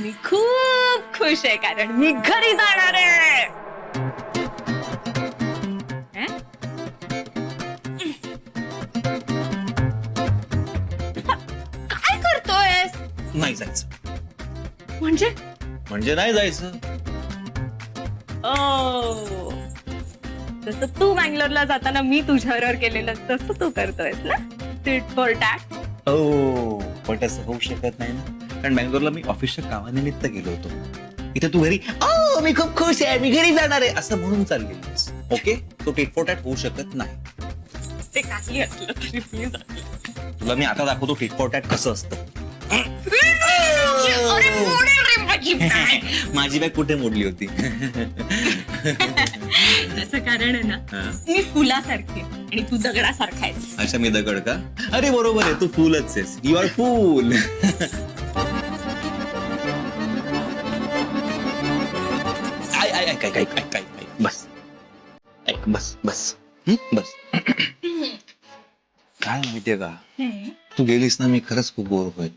मी खूप खुश आहे कारण मी घरी जाणार आहे. हं? काय करतोयस? नाही जायचं. म्हणजे नाही जायचं. ओ, जसं तू बँगलोरला जाताना मी तुझ्यावर केलेलं तसं तू करतोयस ना, टिट फॉर टॅट. हो, पण तसं होऊ शकत नाही ना, कारण बँगलोरला मी ऑफिसच्या कामानिमित्त गेलो होतो. इथे तू घरी मी खूप खुश आहे, मी घरी जाणार आहे असं म्हणून चाललेलीस. ओके, तो टिट फॉर टॅट होऊ शकत नाही. ते काही असलं तरी प्लीज. तुला मी आता दाखवतो टिट फॉर टॅट कसं असतं. माझी बॅग कुठे मोडली होती? त्याचं कारण आहे ना, मी फुलासारखी आणि तू दगडासारखा आहेस. अच्छा, मी दगड का? अरे बरोबर आहे, तू फुलच आहेस. यू आर फूल. काय बस ऐक, बस बस बस. काय माहितीये का, तू गेलीस ना, मी खरंच खूप बोर होईल.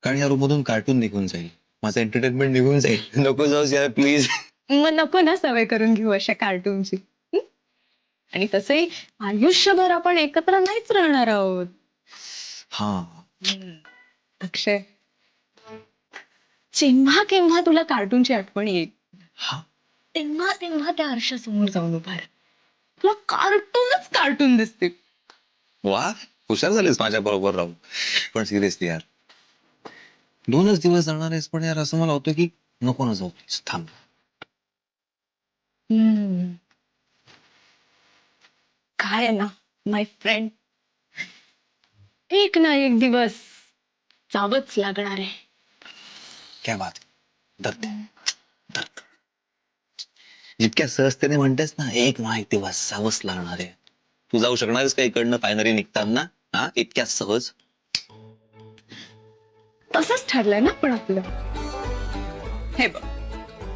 कारण या रूम मधून कार्टून निघून जाईल, माझं एंटरटेनमेंट निघून जाईल. नको जाऊस यार प्लीज. मग नको ना सवय करून घेऊ अशा कार्टूनची. आणि तसंही आयुष्यभर आपण एकत्र नाहीच राहणार आहोत. हा, अक्षय, जेव्हा केव्हा तुला कार्टूनची आठवण येईल हा, तेव्हा तेव्हा त्या आरशासमोर जाऊन उभा राहा. तुला कार्टूनच कार्टून दिसते. वा, हुशार झालीस माझ्या बरोबर राहून. पण सिरियसली यार, 2च दिवस जाणार आहेस, पण यार असं मला होतं की नको ना जाऊ, प्लीज थांब. काय आहे ना माय फ्रेंड, एक ना एक दिवस जावंच लागणार आहे. क्या बात आहे. धरते धरते. जितक्या सहजतेने म्हणतेस ना, एक ना एक दिवस जावंच लागणार आहे. तू जाऊ शकणार आहेस का इकडनं फायनली निघताना? हा, इतक्या सहज? तसंच ठरलंय ना पण आपलं. हे बघ,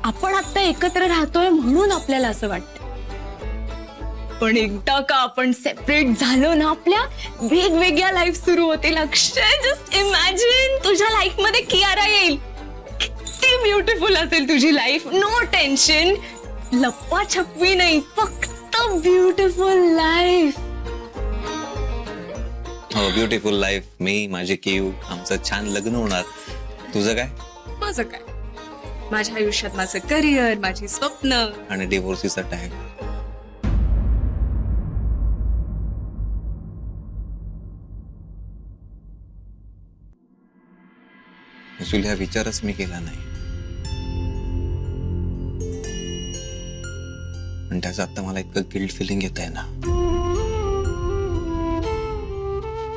आपण आता एकत्र राहतोय म्हणून आपल्याला असं वाटतं, पण एकदा का आपण सेपरेट झालो ना, आपल्या वेगवेगळ्या लाईफ सुरू होतील. अक्षय, जस्ट इमॅजिन, तुझ्या लाईफ मध्ये कियारा येईल. किती ब्युटिफुल असेल तुझी लाईफ. नो टेन्शन, लप्पा छप्पी नाही, फक्त ब्युटिफुल लाईफ. हो, ब्युटिफुल लाईफ. मी, माझी किव, आमचं छान लग्न होणार. तुझं काय? माझं काय, माझ्या आयुष्यात माझं करिअर, माझी स्वप्न आणि डिव्होर्सीचा टॅग. ऍक्च्युली हा विचारच मी केला नाही, पण त्याचं आता मला इतकं गिल्ट फिलिंग येत आहे ना.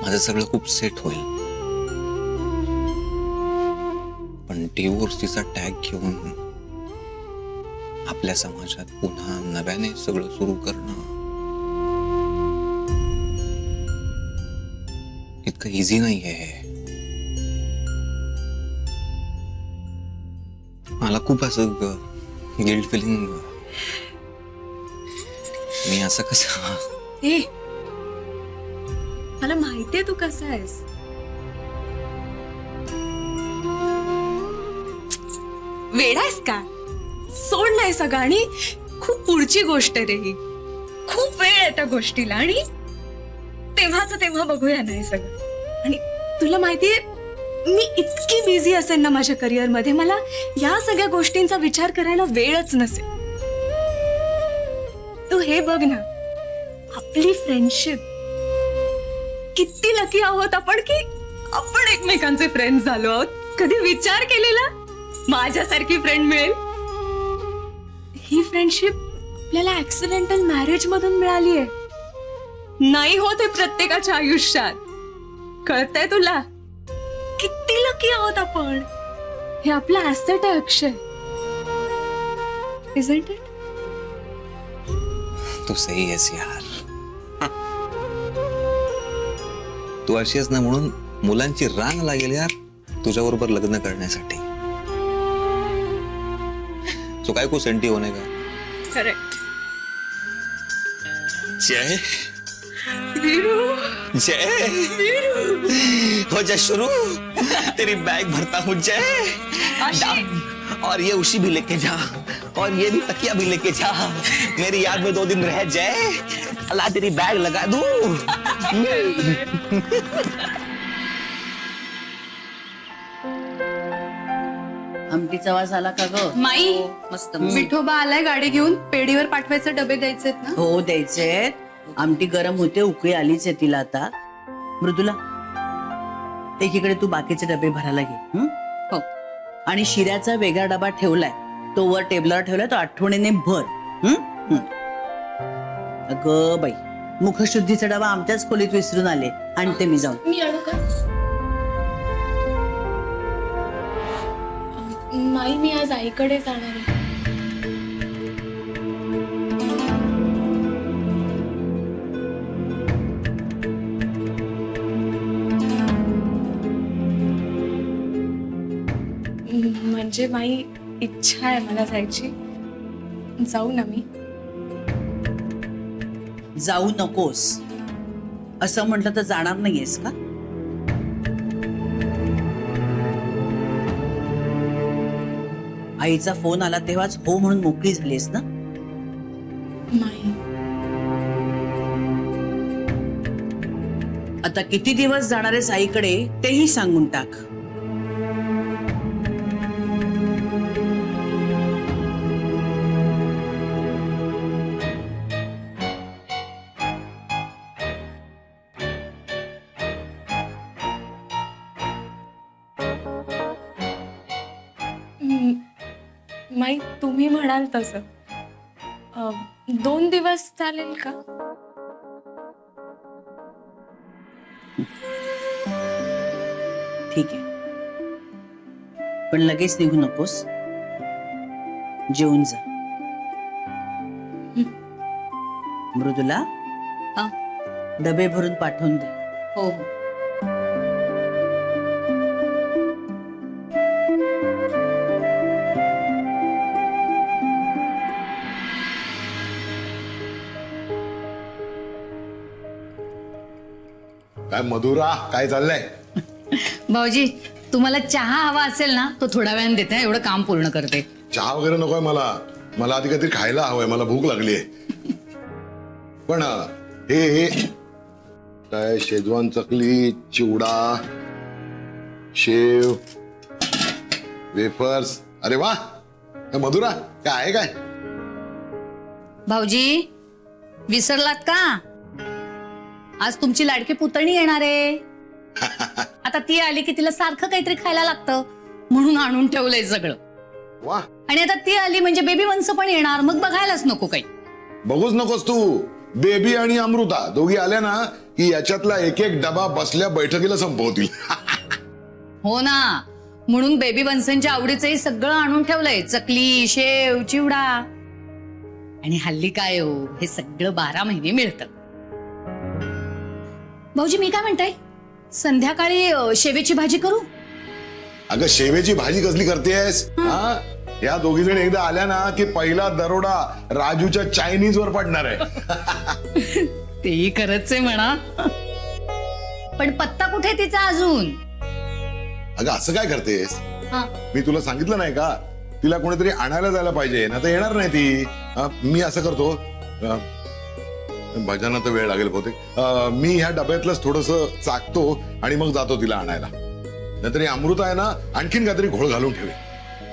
माझं सगळं खूप सेट होईल, पण डिवोर्सचा टॅग घेऊन आपल्या समाजात पुन्हा नव्याने सगळं सुरू करणं इतकं इझी नाहीये. मला खूप असं गिल्ट फिलिंग. मी असं कसं. ए, मला माहितीये तू कसा आहेस. वेडा आहेस का? सोड नाही सगळं, आणि खूप पुढची गोष्ट रे ही. खूप वेळ आहे त्या गोष्टीला, आणि तेव्हाच तेव्हा बघूया ना हे सगळं. आणि तुला माहितीये, मी इतकी बिझी असेल ना माझ्या करिअर मध्ये, मला या सगळ्या गोष्टींचा विचार करायला वेळच नसेल. तू हे बघ ना, आपली फ्रेंडशिप, किती लकी आहोत आपण की आपण एकमेकांचे फ्रेंड झालो आहोत. कधी विचार केलेला माझ्यासारखी फ्रेंड मिळेल? ही फ्रेंडशिप आपल्याला ऍक्सिडेंटल मॅरेज मधून मिळाली आहे. नाही होत हे प्रत्येकाच्या आयुष्यात. कळतंय तुला? किती लकी आहोत आपण. हे आपला ऍसेट आहे अक्षय. Isn't it? तू सही आहेस यार. तू अशी आहेस ना, म्हणून मुलांची रांग लागेल यार तुझ्याबरोबर लग्न करण्यासाठी. तो काय को सेंटी होने का. करेक्ट. जय जय हो जा शुरू. तेरी बैग भरता हूँ जय. और ये उसी भी लेके जा, और ये भी तकिया भी लेके जा, मेरी याद में 2 दिन रह जाए। अल्लाह तेरी बैग लगा दूं। आमटीचा वास आला का ग? माई मस्त विठोबा आलाय गाडी घेऊन, पेढीवर पाठवायचे डबे द्यायचेत ना. हो द्यायचे. आमटी गरम होते, उकळी आलीच आहे तिला आता. मृदुला एकीकडे तू बाकीचे डबे भरायला घे. हो. आणि शिऱ्याचा वेगळा डबा ठेवलाय, तो वर टेबलावर ठेवलाय, तो आठवणीने भर. अगं बाई, मुखशुद्धीचा डबा आमच्याच खोलीत विसरून आले. आणते मी जाऊन. मी आणू का? माई मी आज आईकडे जाणार आहे. म्हणजे माई इच्छा आहे मला जायची. जाऊ ना मी? जाऊ नकोस असं म्हटलं तर जाणार नाहीयेस का? आईचा फोन आला तेव्हाच हो म्हणून मोकळी झालीस ना? माई आता किती दिवस जाणार आहेस आईकडे तेही सांगून टाक. माई तुम्ही म्हणाल तसं 2 दिवस चालेल का? ठीक आहे, पण लगेच निघू नकोस. जेवून जा. मृदुला हा? डबे भरून पाठवून दे. हो. काय मधुरा, काय चाललंय? भाऊजी तुम्हाला चहा हवा असेल ना तो थोड्या वेळाने देते. एवढं काम पूर्ण करते. चहा वगैरे नकोय मला. मला आधी काहीतरी खायला हवंय, मला भूक लागलीये. पण हे काय शेजवान चकली, चिवडा, शेव, वेफर्स. अरे वा, मधुरा काय आहे काय? भाऊजी विसरलात का? आज तुमची लाडकी पुतणी येणार आहे. आता ती आली की तिला सारखं काहीतरी खायला लागतं म्हणून आणून ठेवलंय सगळं. वा, आणि आता ती आली म्हणजे बेबी वंश पण येणार, मग बघायलाच नको काही. बघूच नकोस तू. बेबी आणि अमृता दोघी आल्या ना की याच्यातला एक एक डबा बसल्या बैठकीला संपवतील. हो ना, म्हणून बेबी वंशांच्या आवडीचंही सगळं आणून ठेवलंय. चकली, शेव, चिवडा. आणि हल्ली काय हो, हे सगळं 12 महिने मिळतं. भाऊजी मी काय म्हणताय, संध्याकाळी शेवेची भाजी करू? अगं शेवेची भाजी कसली करतेस? हा, या दोघी जण एकदा आल्या ना की पहिला दरोडा राजूच्या चायनीज वर पडणार आहे. तेही खरंच आहे म्हणा. पण पत्ता कुठे तिचा अजून? अगं असं काय करतेस? हा. मी तुला सांगितलं नाही का तिला कोणीतरी आणायला जायला पाहिजे ना, तर येणार नाही ती. मी असं करतो, भजना तर वेळ लागेल बहुतेक. मी ह्या डब्यातलंच थोडस चाकतो आणि मग जातो तिला आणायला. नाहीतरी अमृत आहे ना आणखीन काहीतरी घोळ घालून ठेवे.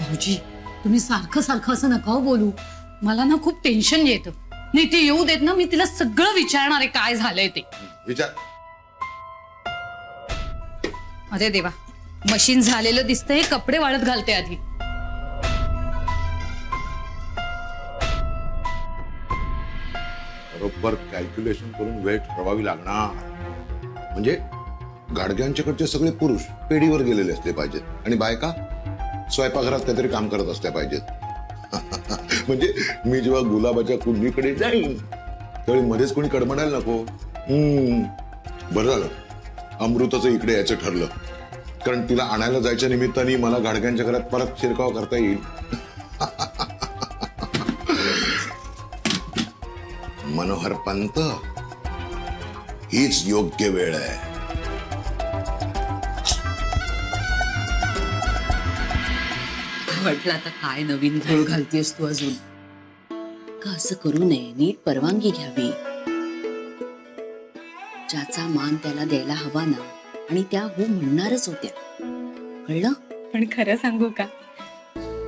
भाऊजी तुम्ही सारखं सारखं असं नका बोलू. मला ना खूप टेन्शन येतं. नाही ती येऊ देत ना, मी तिला सगळं विचारणार आहे काय झालंय ते. विचार. अरे देवा, मशीन झालेलं दिसतंय. कपडे वाळत घालते आधी. बरोबर कॅल्क्युलेशन करून वेळ ठरवावी लागणार. म्हणजे गाडग्यांच्याकडचे सगळे पुरुष पेढीवर गेलेले असले पाहिजेत आणि बायका स्वयंपाकघरात काहीतरी काम करत असल्या पाहिजेत. म्हणजे मी जेव्हा गुलाबाच्या कुंडीकडे जाईन त्यावेळी मध्येच कोणी कडमडायला नको. बरं झालं अमृताचं इकडे यायचं ठरलं, कारण तिला आणायला जायच्या निमित्ताने मला गाडग्यांच्या घरात परत शिरकाव करता येईल. मनोहर पंत, हीच योग्य वेळ आहे. म्हटलं आता काय नवीन घोळ घालतेस तू अजून. का असं करू नये, नीट परवानगी घ्यावी. ज्याचा मान त्याला द्यायला हवा ना, आणि त्या हो म्हणणारच होत्या. कळलं? पण खरं सांगू का,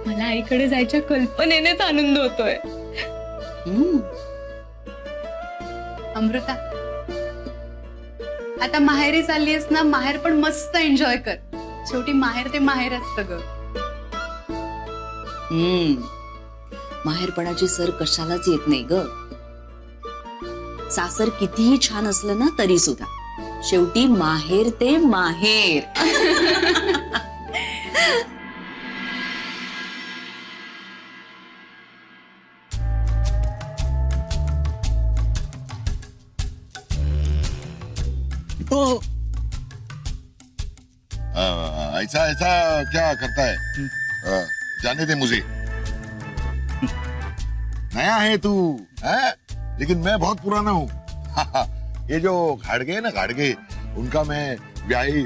मला आईकडे जायच्या कल्पनेनेच आनंद होतोय. अमृता, आता माहेरी चाललीस ना, माहेर पण मस्त एन्जॉय कर. शेवटी माहेर ते माहेर असतं ग. माहेरपणाची सर कशालाच येत नाही ग. सासर कितीही छान असलं ना तरी सुद्धा शेवटी माहेर ते माहेर. तो ऐसा ऐसा क्या करता है? जाने दे मुझे. नया है तू है? लेकिन मैं बहुत पुराना हूँ. ये जो घाड़गे है ना, घाड़गे, उनका मैं व्याही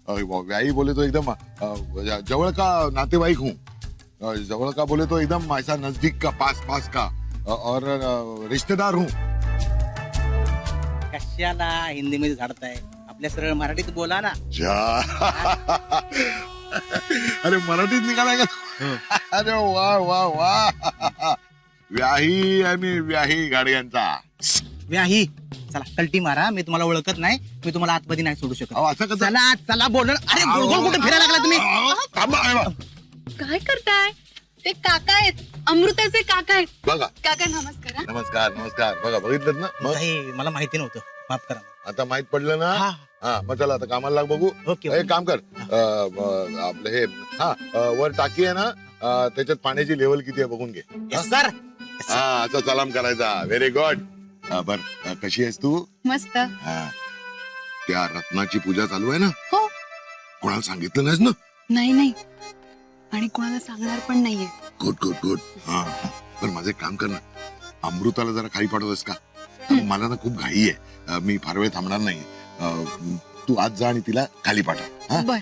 व्याही बोले तो एकदम जवळ का नातेवाईक हूँ. जवळ का बोले तो एकदम ऐसा नजदीक का, पास का और रिश्तेदार हूँ. कशाला हिंदी मध्ये झाडताय? आपल्या सरळ मराठीत बोला ना. अरे मराठीत निघालाय का? अरे वा वा वा. व्याही आहे मी, व्याही गाडग्यांचा. व्याही. चला कल्टी मारा, मी तुम्हाला ओळखत नाही, मी तुम्हाला आतमध्ये नाही सोडू शकत. असं कसं? चला चला बोल. अरे गोल गोल कुठे फिरायला लागला तुम्ही? थांबा. काय करताय? ते काका आहेत, अमृताचे काका आहेत. बघा. काका नमस्कार. हा. नमस्कार नमस्कार. बघा बघितलं ना मग. नाही, मला माहिती नव्हतं, माफ करा. आता माहित पडलं ना. हा. हा मग चला आता कामाला लाग बघू. ओके. एक काम कर, आपलं हे वर टाकी आहे ना, त्याच्यात पाण्याची लेवल किती आहे बघून घे. Yes, sir. हा असा सलाम करायचा. Very good. बर कशी आहेस तू? मस्त. हा. त्या रत्नाची पूजा चालू आहे ना? हो. कोणाला सांगितलं नाहीस ना? नाही, आणि कोणाला सांगणार पण नाहीये. गुड. हा पण माझं एक काम कर ना, अमृताला जरा खाली पाठवतोस का? मला ना खूप घाई आहे, मी फार वेळ थांबणार नाही. तू आज जा आणि तिला खाली पाठव. बर,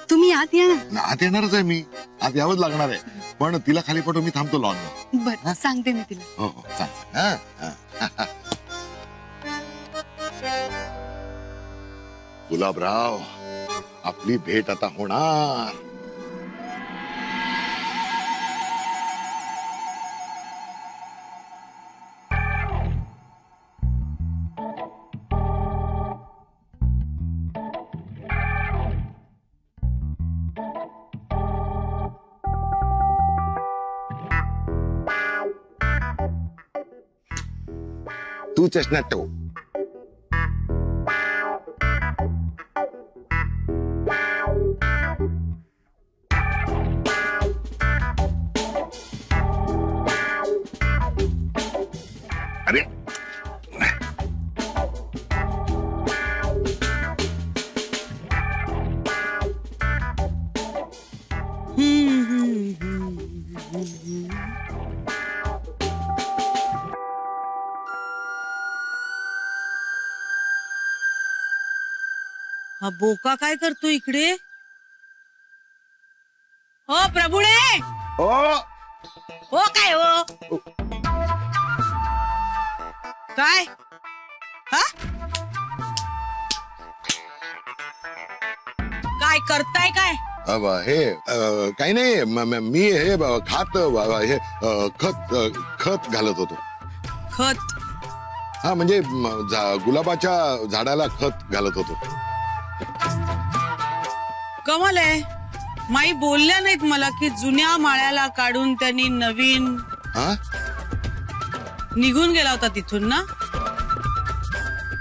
तुम्ही आत या ना. आत येणारच आहे मी, आत यावंच लागणार आहे, पण तिला खाली पाठव, मी थांबतो लॉन. बर, सांगते मी तिला. हो सांग. गुलाबराव, आपली भेट आता होणार. तू चष्म्यात ठेव. अरे हा बोका काय करतो इकडे? हो प्रभुणे, ओ हो काय हो काय? हा काय करताय काय? हे काही नाही, मी हे खात हे खत घालत होतो. खत? हा म्हणजे गुलाबाच्या झाडाला खत घालत होतो. कमाल आहे, माई बोलल्या नाहीत मला की जुन्या माळ्याला काढून त्यांनी नवीन. हा निघून गेला होता तिथून ना,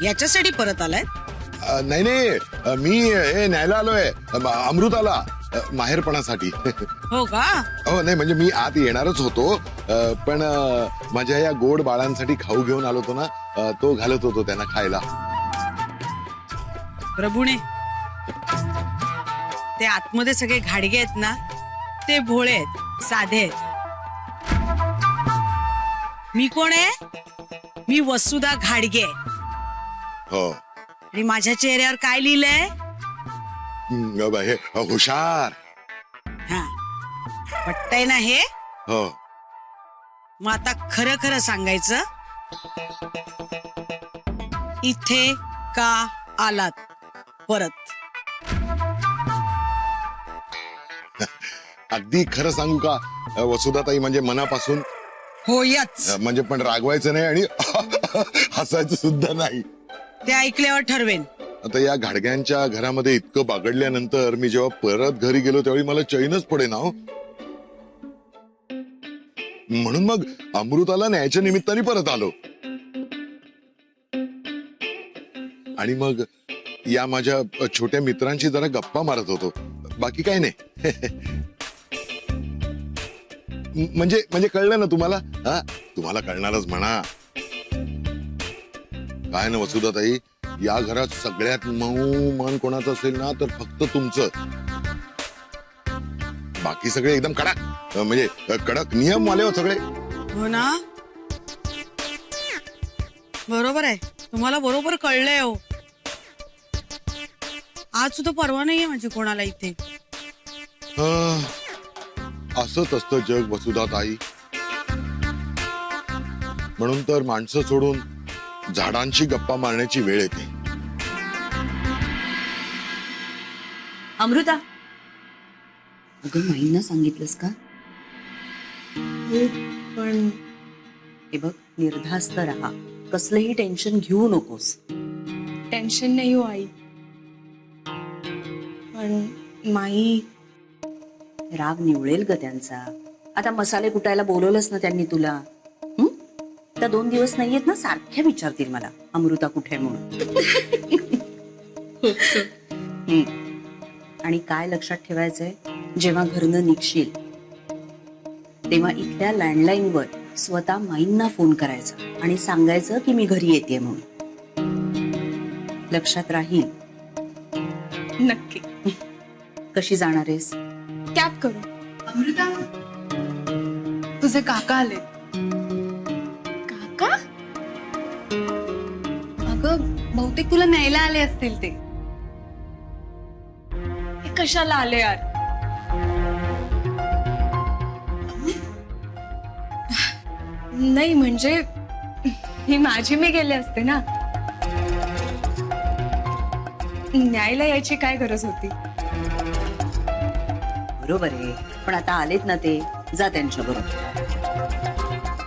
याच्यासाठी परत आलाय? नाही, मी हे न्यायला आलोय अमृताला माहेरपणासाठी. हो का? हो नाही, म्हणजे मी आत येणारच होतो, पण माझ्या या गोड बाळांसाठी खाऊ घेऊन आलो होतो ना, तो घालत होतो त्यांना खायला. प्रभुणे, ते आतमध्ये सगळे घाडगे आहेत ना, ते भोळे आहेत, साधे आहेत. मी कोण आहे? मी वसुधा घाडगे. हो. आणि माझ्या चेहऱ्यावर काय लिहिलंय? हे हुशार. पटतंय ना हे? हो. मग आता खरं खरं सांगायचं, इथे का आलात परत? अगदी खरं सांगू का वसुधाताई, म्हणजे मनापासून होयच. म्हणजे पण रागवायचं नाही आणि हसायचं सुद्धा नाही. ते ऐकल्यावर ठरवेन. आता या घाडग्यांच्या घरामध्ये इतकं बागडल्यानंतर मी जेव्हा परत घरी गेलो त्यावेळी मला चैनच पडेना हो. म्हणून मग अमृताला न्यायच्या निमित्ताने परत आलो. आणि मग या माझ्या छोट्या मित्रांशी जरा गप्पा मारत होतो, बाकी काय नाही. म्हणजे म्हणजे कळलं ना तुम्हाला? हा, तुम्हाला कळणारच म्हणा. काय ना वसुधाताई, या घरात सगळ्यात मऊ मन कोणाचं असेल ना तर फक्त तुमचं. बाकी सगळे एकदम कडक, म्हणजे कडक नियम वाले हो सगळे. हो ना, बरोबर आहे. तुम्हाला बरोबर कळलंय हो. आज सुद्धा परवा नाहीये म्हणजे कोणाला इथे. असंच असतं जग वसुधाताई. म्हणून तर माणसं सोडून झाडांची गप्पा मारण्याची वेळ येते. अमृता, अगं माईंना सांगितलंस का? पण हे बघ, निर्धास्त राहा, कसलंही टेन्शन घेऊ नकोस. टेन्शन नाही हो आई, पण माई राग निवळेल ग त्यांचा. आता मसाले कुटायला बोलवलंस ना त्यांनी तुला. हं? त्या 2 दिवस नाहीयेत ना, सारख्या विचारतील मला अमृता कुठे आहे म्हणून. आणि काय लक्षात ठेवायचंय, जेव्हा घरनं निघशील तेव्हा इथल्या लँडलाईनवर स्वतः माईंना फोन करायचा आणि सांगायचं की मी घरी येते म्हणून. लक्षात राहील? नक्की. कशी जाणार आहेस? कॅब करू. अमृता, तुझे काका आले. काका? अगं बहुतेक तुला न्यायला आले असतील ते. हे कशाला आले यार? नाही म्हणजे मी गेले असते ना. न्यायला यायची काय गरज होती? बरोबर आहे, पण आता आलेत ना ते, जा त्यांच्या बरोबर.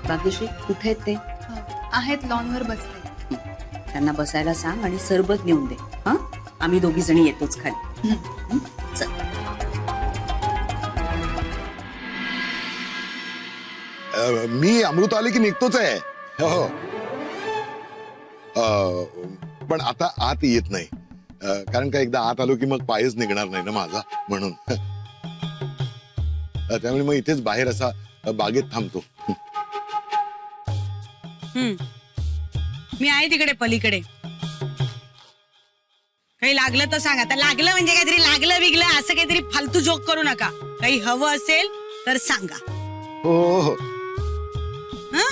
भाग्यश्री, कुठे आहेत ते? आहेत, लॉनवर बसले. त्यांना बसायला सांग आणि सरबत नेऊन दे. हा, आम्ही 2घी जणी येतोच खाली. चल. मी अमृता आले की निघतोच आहे. हो. पण आता आत येत नाही, कारण का एकदा आत आलो की मग पायच निघणार नाही ना माझा, म्हणून. त्यामुळे मग इथेच बाहेर असा बागेत थांबतो. मी आहे तिकडे पलीकडे. काही लागलं तर सांग. आता लागलं म्हणजे काहीतरी लागलं बिगलं असं काहीतरी फालतू जोक करू नका. काही हवं असेल तर सांगा. हो हो. हं?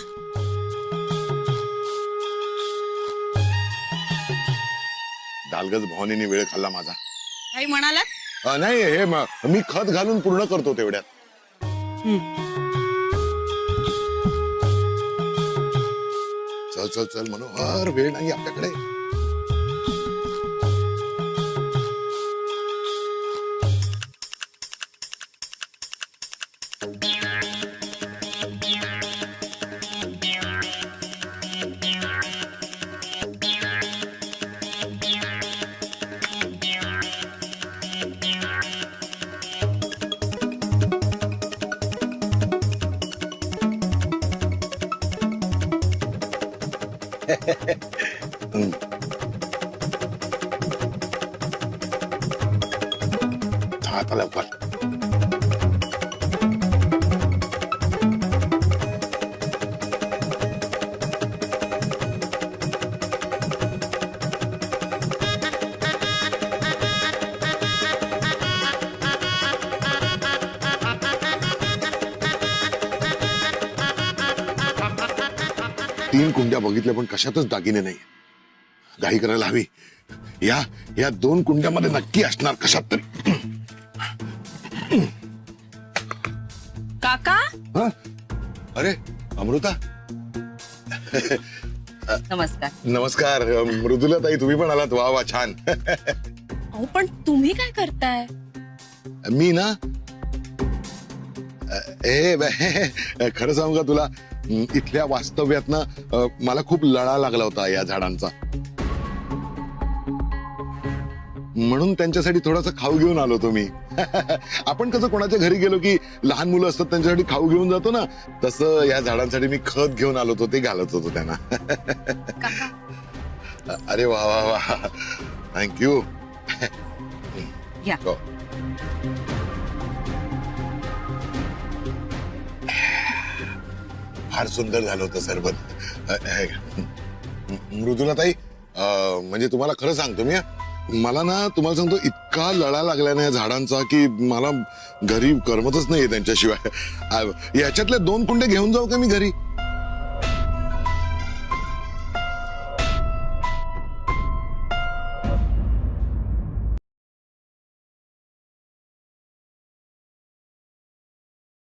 दालगज भवानीने वेळ खाल्ला माझा. काही म्हणालात? नाही, हे मी खत घालून पूर्ण करतो तेवढ्यात. चल चल चल मनोहर, वेळ नाही आपल्याकडे. आता लवकर. 3 कुंड्या बघितल्या पण कशातच दागिने नाही. घाई करायला हवी. या 2 कुंड्यामध्ये नक्की असणार कशात तरी. काका हा? अरे अमृता नमस्कार. नमस्कार. मृदुला ताई तुम्ही पण आलात. वा वा छान. अहो पण तुम्ही काय करताय? मी ना खरं सांगू का तुला, इथल्या वास्तव्यातनं मला खूप लळा लागला होता या झाडांचा, म्हणून त्यांच्यासाठी थोडासा खाऊ घेऊन आलो होतो मी. आपण कसं कोणाच्या घरी गेलो की लहान मुलं असतात त्यांच्यासाठी खाऊ घेऊन जातो ना, तसं या झाडांसाठी मी खत घेऊन आलो होतो, ते घालत होतो त्यांना. अरे वा वा वा, थँक्यू. या. फार सुंदर झालं होतं सरबत. मृदुला ताई, म्हणजे तुम्हाला खरं सांगतो मी, मला ना तुम्हाला सांगतो इतका लळा लागला ना या झाडांचा की मला घरी करमतच नाहीये त्यांच्याशिवाय. याच्यातले 2 कुंडे घेऊन जाऊ का मी घरी?